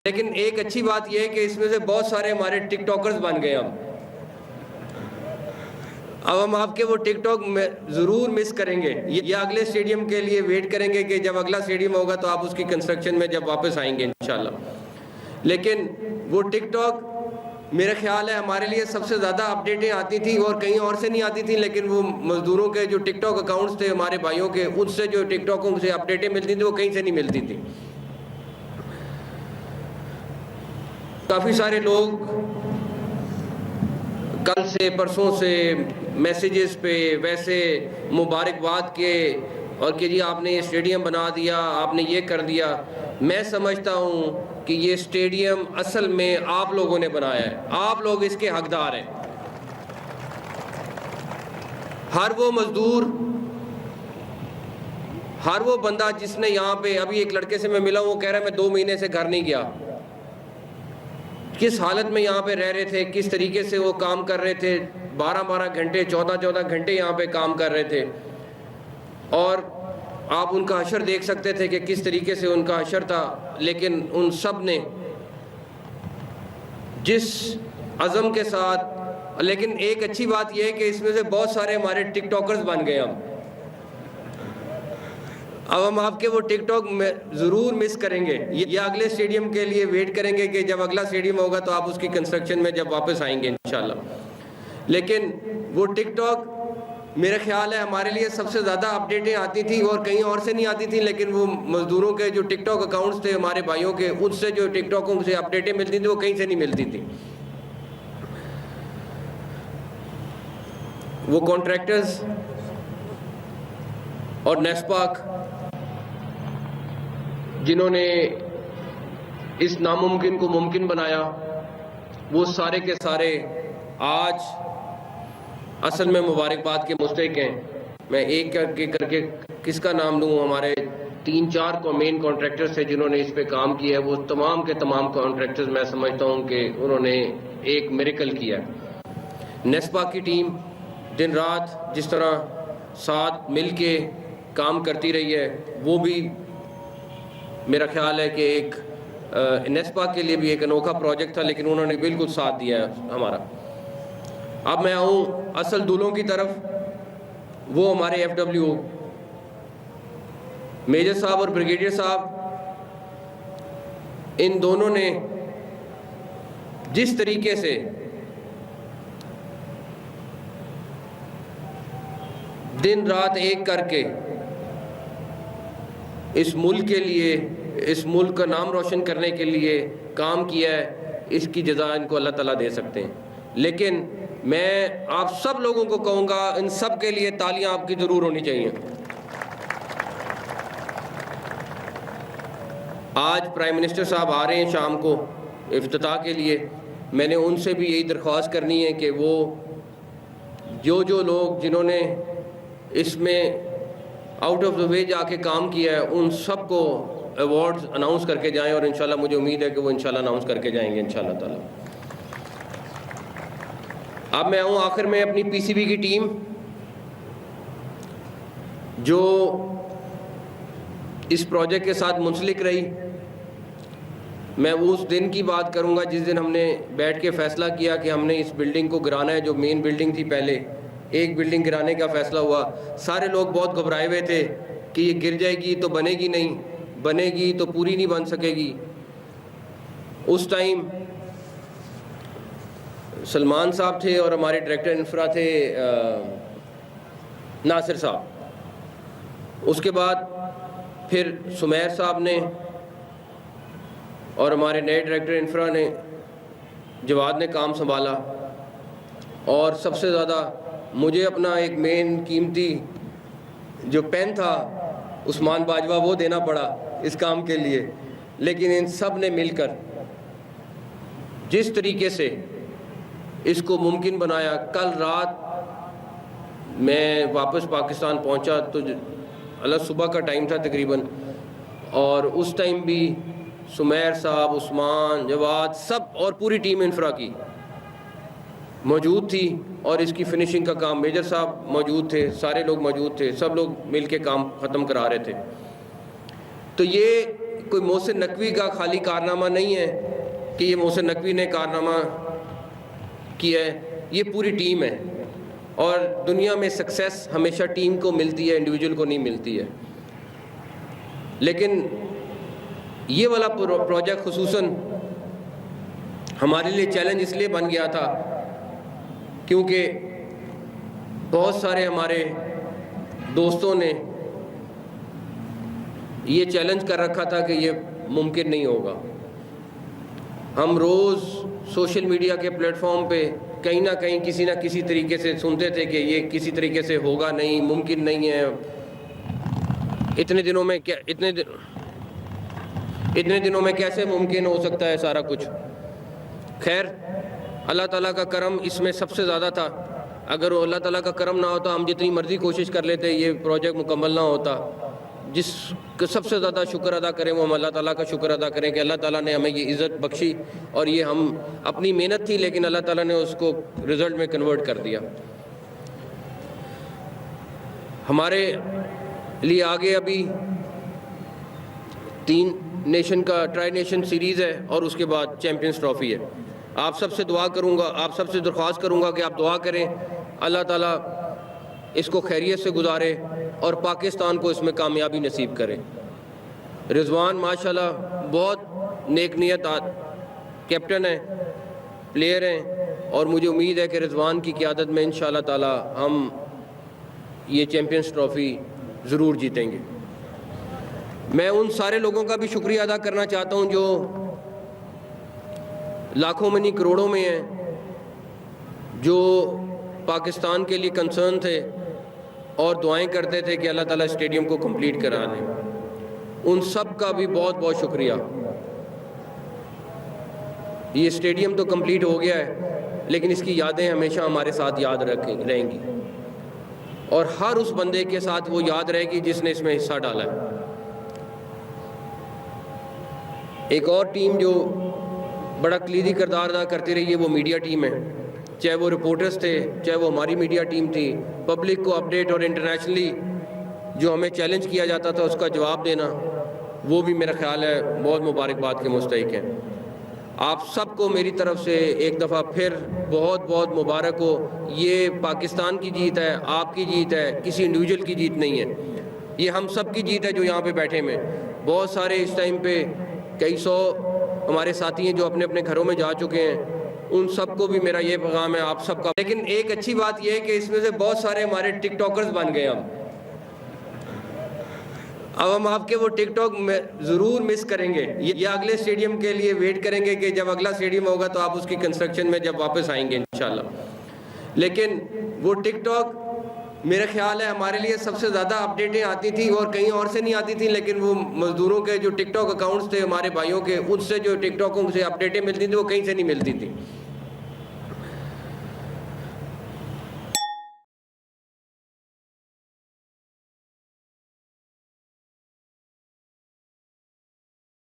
لیکن ایک اچھی بات یہ ہے کہ اس میں سے بہت سارے ہمارے ٹک ٹاکرز بن گئے اب ہم آپ کے وہ ٹک ٹاک ضرور مس کریں گے یا اگلے سٹیڈیم کے لیے ویٹ کریں گے کہ جب اگلا سٹیڈیم ہوگا تو آپ اس کی کنسٹرکشن میں جب واپس آئیں گے انشاءاللہ. لیکن وہ ٹک ٹاک میرا خیال ہے ہمارے لیے سب سے زیادہ اپڈیٹیں آتی تھیں اور کہیں اور سے نہیں آتی تھیں، لیکن وہ مزدوروں کے جو ٹک ٹاک اکاؤنٹس تھے ہمارے بھائیوں کے، ان سے جو ٹک ٹاکوں سے اپڈیٹیں ملتی تھیں وہ کہیں سے نہیں ملتی تھیں. کافی سارے لوگ کل سے پرسوں سے میسیجز پہ ویسے مبارکباد کے اور کہ جی آپ نے یہ اسٹیڈیم بنا دیا، آپ نے یہ کر دیا. میں سمجھتا ہوں کہ یہ اسٹیڈیم اصل میں آپ لوگوں نے بنایا ہے، آپ لوگ اس کے حقدار ہیں. ہر وہ مزدور، ہر وہ بندہ جس نے یہاں پہ، ابھی ایک لڑکے سے میں ملا ہوں، وہ کہہ رہا ہے میں 2 مہینے سے گھر نہیں گیا. کس حالت میں یہاں پہ رہ رہے تھے، کس طریقے سے وہ کام کر رہے تھے، 12 گھنٹے 14 گھنٹے یہاں پہ کام کر رہے تھے. اور آپ ان کا حشر دیکھ سکتے تھے کہ کس طریقے سے ان کا حشر تھا. لیکن ان سب نے جس عزم کے ساتھ، لیکن ایک اچھی بات یہ ہے کہ اس میں سے بہت سارے ہمارے ٹک ٹاکرز بن گئے اب ہم آپ کے وہ ٹک ٹاک ضرور مس کریں گے یا اگلے سٹیڈیم کے لیے ویٹ کریں گے کہ جب اگلا سٹیڈیم ہوگا تو آپ اس کی کنسٹرکشن میں جب واپس آئیں گے انشاءاللہ. لیکن وہ ٹک ٹاک میرا خیال ہے ہمارے لیے سب سے زیادہ اپڈیٹیں آتی تھیں اور کہیں اور سے نہیں آتی تھیں، لیکن وہ مزدوروں کے جو ٹک ٹاک اکاؤنٹس تھے ہمارے بھائیوں کے، ان سے جو ٹک ٹاکوں سے اپڈیٹیں ملتی تھیں وہ کہیں سے نہیں ملتی تھیں. وہ کانٹریکٹرز اور نیسپاک جنہوں نے اس ناممکن کو ممکن بنایا، وہ سارے کے سارے آج اصل میں مبارکباد کے مستحق ہیں. میں ایک کر کے کس کا نام لوں؟ ہمارے 3-4 مین کانٹریکٹرز تھے جنہوں نے اس پہ کام کیا ہے. وہ تمام کے تمام کانٹریکٹرز میں سمجھتا ہوں کہ انہوں نے ایک میریکل کیا. نیسپا کی ٹیم دن رات جس طرح ساتھ مل کے کام کرتی رہی ہے، وہ بھی میرا خیال ہے کہ ایک نیسپا کے لیے بھی ایک انوکھا پروجیکٹ تھا، لیکن انہوں نے بالکل ساتھ دیا ہے ہمارا. اب میں آؤں اصل دولوں کی طرف. وہ ہمارے ایف ڈبلیو میجر صاحب اور بریگیڈیئر صاحب، ان دونوں نے جس طریقے سے دن رات ایک کر کے اس ملک کے لیے، اس ملک کا نام روشن کرنے کے لیے کام کیا ہے، اس کی جزا ان کو اللہ تعالیٰ دے سکتے ہیں. لیکن میں آپ سب لوگوں کو کہوں گا، ان سب کے لیے تالیاں آپ کی ضرور ہونی چاہیے. آج پرائم منسٹر صاحب آ رہے ہیں شام کو افتتاح کے لیے. میں نے ان سے بھی یہی درخواست کرنی ہے کہ وہ جو لوگ جنہوں نے اس میں آؤٹ آف دا وے جا کے کام کیا ہے، ان سب کو ایوارڈز اناؤنس کر کے جائیں، اور انشاءاللہ مجھے امید ہے کہ وہ انشاءاللہ اناؤنس کر کے جائیں گے انشاءاللہ تعالی. اب میں آؤں آخر میں اپنی پی سی بی کی ٹیم، جو اس پروجیکٹ کے ساتھ منسلک رہی. میں اس دن کی بات کروں گا جس دن ہم نے بیٹھ کے فیصلہ کیا کہ ہم نے اس بلڈنگ کو گرانا ہے. جو مین بلڈنگ تھی، پہلے ایک بلڈنگ گرانے کا فیصلہ ہوا. سارے لوگ بہت گھبرائے ہوئے تھے کہ یہ گر جائے گی تو بنے گی نہیں، بنے گی تو پوری نہیں بن سکے گی. اس ٹائم سلمان صاحب تھے اور ہمارے ڈائریکٹر انفرا تھے ناصر صاحب. اس کے بعد پھر سمیر صاحب نے اور ہمارے نئے ڈائریکٹر انفرا نے، جواد نے کام سنبھالا. اور سب سے زیادہ مجھے اپنا ایک مین قیمتی جو پین تھا عثمان باجوہ وہ دینا پڑا اس کام کے لیے. لیکن ان سب نے مل کر جس طریقے سے اس کو ممکن بنایا. کل رات میں واپس پاکستان پہنچا تو اللہ صبح کا ٹائم تھا تقریباً، اور اس ٹائم بھی سمیر صاحب، عثمان، جواد، سب اور پوری ٹیم انفرا کی موجود تھی. اور اس کی فنشنگ کا کام میجر صاحب موجود تھے، سارے لوگ موجود تھے، سب لوگ مل کے کام ختم کرا رہے تھے. تو یہ کوئی محسن نقوی کا خالی کارنامہ نہیں ہے کہ یہ محسن نقوی نے کارنامہ کیا ہے، یہ پوری ٹیم ہے، اور دنیا میں سکسیس ہمیشہ ٹیم کو ملتی ہے، انڈیویجول کو نہیں ملتی ہے۔ لیکن یہ والا پروجیکٹ خصوصاً ہمارے لیے چیلنج اس لیے بن گیا تھا کیونکہ بہت سارے ہمارے دوستوں نے یہ چیلنج کر رکھا تھا کہ یہ ممکن نہیں ہوگا۔ ہم روز سوشل میڈیا کے پلیٹ فارم پہ کہیں نہ کہیں کسی نہ کسی طریقے سے سنتے تھے کہ یہ کسی طریقے سے ہوگا نہیں، ممکن نہیں ہے، اتنے دنوں میں کیسے ممکن ہو سکتا ہے سارا کچھ۔ خیر، اللہ تعالیٰ کا کرم اس میں سب سے زیادہ تھا۔ اگر وہ اللہ تعالیٰ کا کرم نہ ہوتا، ہم جتنی مرضی کوشش کر لیتے یہ پروجیکٹ مکمل نہ ہوتا۔ جس کا سب سے زیادہ شکر ادا کریں وہ ہم اللہ تعالیٰ کا شکر ادا کریں کہ اللہ تعالیٰ نے ہمیں یہ عزت بخشی، اور یہ ہم اپنی محنت تھی لیکن اللہ تعالیٰ نے اس کو رزلٹ میں کنورٹ کر دیا۔ ہمارے لیے آگے ابھی 3 نیشن کا ٹرائی نیشن سیریز ہے اور اس کے بعد چیمپئنز ٹرافی ہے۔ آپ سب سے دعا کروں گا، آپ سب سے درخواست کروں گا کہ آپ دعا کریں اللہ تعالیٰ اس کو خیریت سے گزارے اور پاکستان کو اس میں کامیابی نصیب کرے۔ رضوان ماشاءاللہ بہت نیک نیت کیپٹن ہیں، پلیئر ہیں، اور مجھے امید ہے کہ رضوان کی قیادت میں انشاءاللہ تعالی ہم یہ چیمپئنز ٹرافی ضرور جیتیں گے۔ میں ان سارے لوگوں کا بھی شکریہ ادا کرنا چاہتا ہوں جو لاکھوں میں نہیں کروڑوں میں ہیں، جو پاکستان کے لیے کنسرن تھے اور دعائیں کرتے تھے کہ اللہ تعالیٰ اسٹیڈیم کو کمپلیٹ کرا دیں۔ ان سب کا بھی بہت بہت شکریہ۔ یہ اسٹیڈیم تو کمپلیٹ ہو گیا ہے لیکن اس کی یادیں ہمیشہ ہمارے ساتھ یاد رہیں گی، اور ہر اس بندے کے ساتھ وہ یاد رہے گی جس نے اس میں حصہ ڈالا ہے۔ ایک اور ٹیم جو بڑا کلیدی کردار ادا کرتی رہی ہے وہ میڈیا ٹیم ہے، چاہے وہ رپورٹرز تھے، چاہے وہ ہماری میڈیا ٹیم تھی۔ پبلک کو اپڈیٹ اور انٹرنیشنلی جو ہمیں چیلنج کیا جاتا تھا اس کا جواب دینا، وہ بھی میرا خیال ہے بہت مبارکباد کے مستحق ہیں۔ آپ سب کو میری طرف سے ایک دفعہ پھر بہت بہت مبارک ہو۔ یہ پاکستان کی جیت ہے، آپ کی جیت ہے، کسی انڈیویجول کی جیت نہیں ہے، یہ ہم سب کی جیت ہے جو یہاں پہ بیٹھے ہیں۔ بہت سارے اس ٹائم پہ کئی 100 ہمارے ساتھی ہیں جو اپنے اپنے گھروں میں جا چکے ہیں، ان سب کو بھی میرا یہ پیغام ہے آپ سب کا۔ لیکن ایک اچھی بات یہ ہے کہ اس میں سے بہت سارے ہمارے ٹک ٹاکرز بن گئے ہم۔ اب ہم آپ کے وہ ٹک ٹاک ضرور مس کریں گے، یا اگلے اسٹیڈیم کے لیے ویٹ کریں گے کہ جب اگلا اسٹیڈیم ہوگا تو آپ اس کی کنسٹرکشن میں جب واپس آئیں گے انشاءاللہ۔ لیکن وہ ٹک ٹاک میرا خیال ہے ہمارے لیے سب سے زیادہ اپڈیٹیں آتی تھیں اور کہیں اور سے نہیں آتی تھیں، لیکن وہ مزدوروں کے جو ٹک ٹاک اکاؤنٹس تھے ہمارے بھائیوں کے، ان سے جو ٹک ٹاکوں سے اپڈیٹیں ملتی تھیں وہ کہیں سے نہیں ملتی تھیں۔